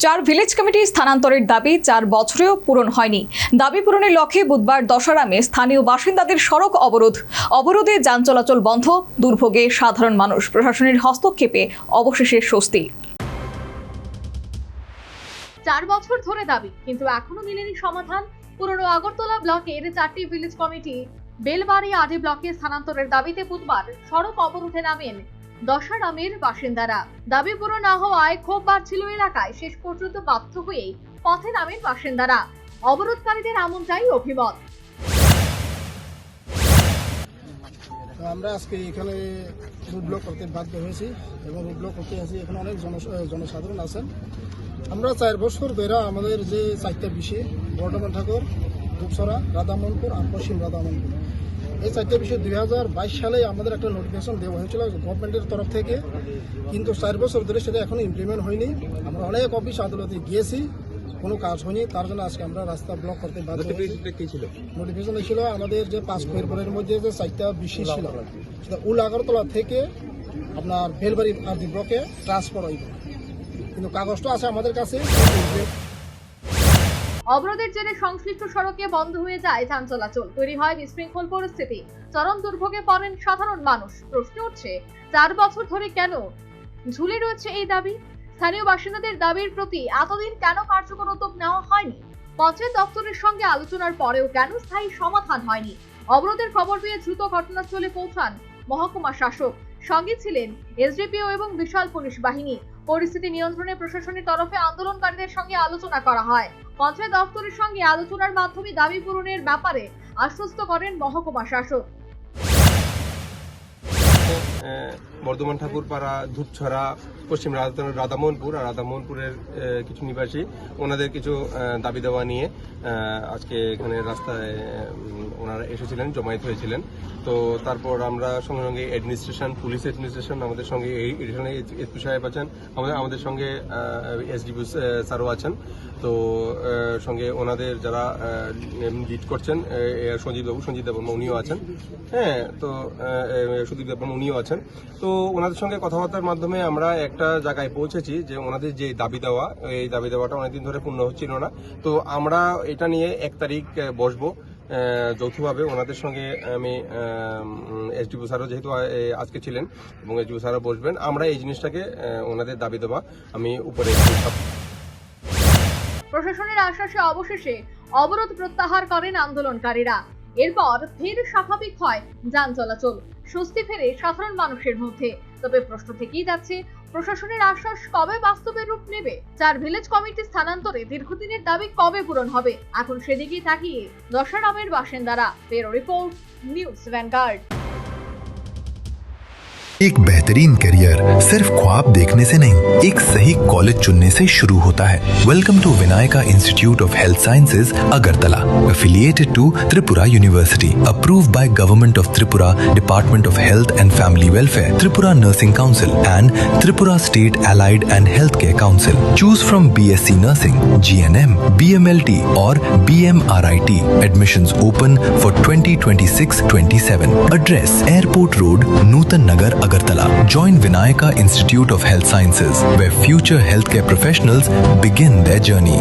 চার village committee স্থানান্তরের দাবি 4 বছরেও পূরণ হয়নি। দাবি পূরণের লক্ষ্যে বুধবার দশারামে স্থানীয় বাসিন্দাদের সড়ক অবরোধে যান চলাচল বন্ধ, দুর্ভোগে সাধারণ মানুষ। প্রশাসনের হস্তক্ষেপে অবশেষে স্বস্তি। 4 বছর ধরে দাবি, কিন্তু এখনো মিলেনি সমাধান। পুরনো আগরতলা ব্লকের 4টি ভিলেজ কমিটি বেলবাড়ি আডি ব্লকে স্থানান্তরের দাবিতে বুধবার সড়ক অবরোধে নামেন দশারামের বাসিন্দারা। দাবি পূরণ না হওয়ায় ক্ষোভ বাড়ছিল এলাকায়। শেষ পর্যন্ত বাধ্য হয়েই পথে নামেন বাসিন্দারা। অবরোধকারীদের এমনটাই অভিমত। আমরা আজকে এখানে রুট ব্লক করতে বাধ্য হয়েছি এবং রুট ব্লক করতে আসি। এখানে অনেক জনসাধারণ আছেন। আমরা 4 বছর ধরে আমাদের যে 4টা বিষয় বর্ধমান ঠাকুর, ধূপছড়া, রাধামোহনপুর আর পশ্চিম রাধামোহনপুর, এই 4টা বিষয় 2022 সালে আমাদের একটা নোটিফিকেশন দেওয়া হয়েছিল গভর্নমেন্টের তরফ থেকে, কিন্তু 4 বছর ধরে সেটা এখনো ইমপ্লিমেন্ট হয়নি। আমরা অনেক অফিস আদালতে গিয়েছি, কোনো কাজ হয়নি। তার জন্য আজকে আমরা রাস্তা ব্লক করতে বাধ্য হয়েছি। নোটিফিকেশন ছিল আমাদের যে 5 ফেব্রুয়ারির মধ্যে যে 4টা বিষয় ছিল সেটা আগরতলা থেকে আপনার বেলবাড়ি আদি ব্লকে ট্রান্সফার হইব, কিন্তু কাগজটা আছে আমাদের কাছে। অবরোধের জেরে সংশ্লিষ্ট সড়কে বন্ধ হয়ে যায় যান চলাচল, তৈরি হয় বিশৃঙ্খল পরিস্থিতি। চরম দুর্ভোগে পড়েন সাধারণ মানুষ। প্রশ্ন উঠছে, 4 বছর ধরে কেন ঝুলে রয়েছে এই দাবি? স্থানীয় বাসিন্দাদের দাবির প্রতি এতদিন কেন কার্যকর উদ্যোগ নেওয়া হয়নি? পঞ্চায়েত দপ্তরের সঙ্গে আলোচনার পরেও কেন স্থায়ী সমাধান হয়নি? অবরোধের খবর পেয়ে দ্রুত ঘটনাস্থলে পৌঁছান মহকুমা শাসক। সঙ্গে ছিলেন এসডিপিও এবং বিশাল পুলিশ বাহিনী। পরিস্থিতি নিয়ন্ত্রণে প্রশাসনের তরফে আন্দোলনকারীদের সঙ্গে আলোচনা করা হয়। পঞ্চায়েত দপ্তরের সঙ্গে আলোচনার মাধ্যমে দাবি পূরণের ব্যাপারে আশ্বস্ত করেন মহকুমা শাসক। বর্ধমান ঠাকুরপাড়া, ধূপছড়া, পশ্চিম রাধামোহনপুর আর রাধামোহনপুরের কিছু নিবাসী ওনাদের কিছু দাবি দেওয়া নিয়ে আজকে এখানে রাস্তায় ওনারা এসেছিলেন, জমায়েত হয়েছিলেন। তো তারপর আমরা সঙ্গে সঙ্গে অ্যাডমিনিস্ট্রেশন, পুলিশ অ্যাডমিনিস্ট্রেশন, আমাদের সঙ্গে এসপি সাহেব আছেন, আমাদের সঙ্গে এসডিপি স্যারও আছেন। তো সঙ্গে ওনাদের যারা লিড করছেন সঞ্জিত দেববর্মা উনিও আছেন। হ্যাঁ, তো সুদীপ দেববর্মা উনিও আছেন। তো ওনাদের সঙ্গে কথাবার্তার মাধ্যমে আমরা একটা জায়গায় পৌঁছেছি যে ওনাদের যে দাবি দেওয়া, এই দাবি দেওয়াটা অনেকদিন ধরে পূর্ণ হচ্ছিল না। তো আমরা এটা নিয়ে 1 তারিখ বসবো যৌথভাবে ওনাদের সঙ্গে। আমি এসডিপি স্যারও যেহেতু আজকে ছিলেন এবং এসডিপি স্যারও বসবেন, আমরা এই জিনিসটাকে ওনাদের দাবি দেওয়া আমি উপরে। প্রশাসনের আশ্বাসে অবশেষে অবরোধ প্রত্যাহার করেন আন্দোলনকারীরা। এরপর ফের স্বাভাবিক হয় যান চলাচল, স্বস্তি ফেরে সাধারণ মানুষের মধ্যে। তবে প্রশ্ন থেকেই যাচ্ছে, প্রশাসনের আশ্বাস কবে বাস্তবে রূপ নেবে? 4 ভিলেজ কমিটি স্থানান্তরে দীর্ঘদিনের দাবি কবে পূরণ হবে? এখন সেদিকেই তাকিয়ে দশারামের বাসিন্দারা। Bureau report, news vanguard. एक बेहतरीन करियर सिर्फ ख्वाब देखने से नहीं, एक सही कॉलेज चुनने से शुरू होता है। Welcome to Vinayaka institute of health sciences, Agartala, affiliated to Tripura University, approved by Government of Tripura, Department of Health and Family Welfare, Tripura Nursing Council and Tripura State Allied and Healthcare Council. Choose from BSc Nursing, GNM, BMLT or BMRIT. Admissions open for 2026-27. Address: Airport Road, Nutan Nagar, Agartala. Join Vinayaka Institute of Health Sciences, where future healthcare professionals begin their journey.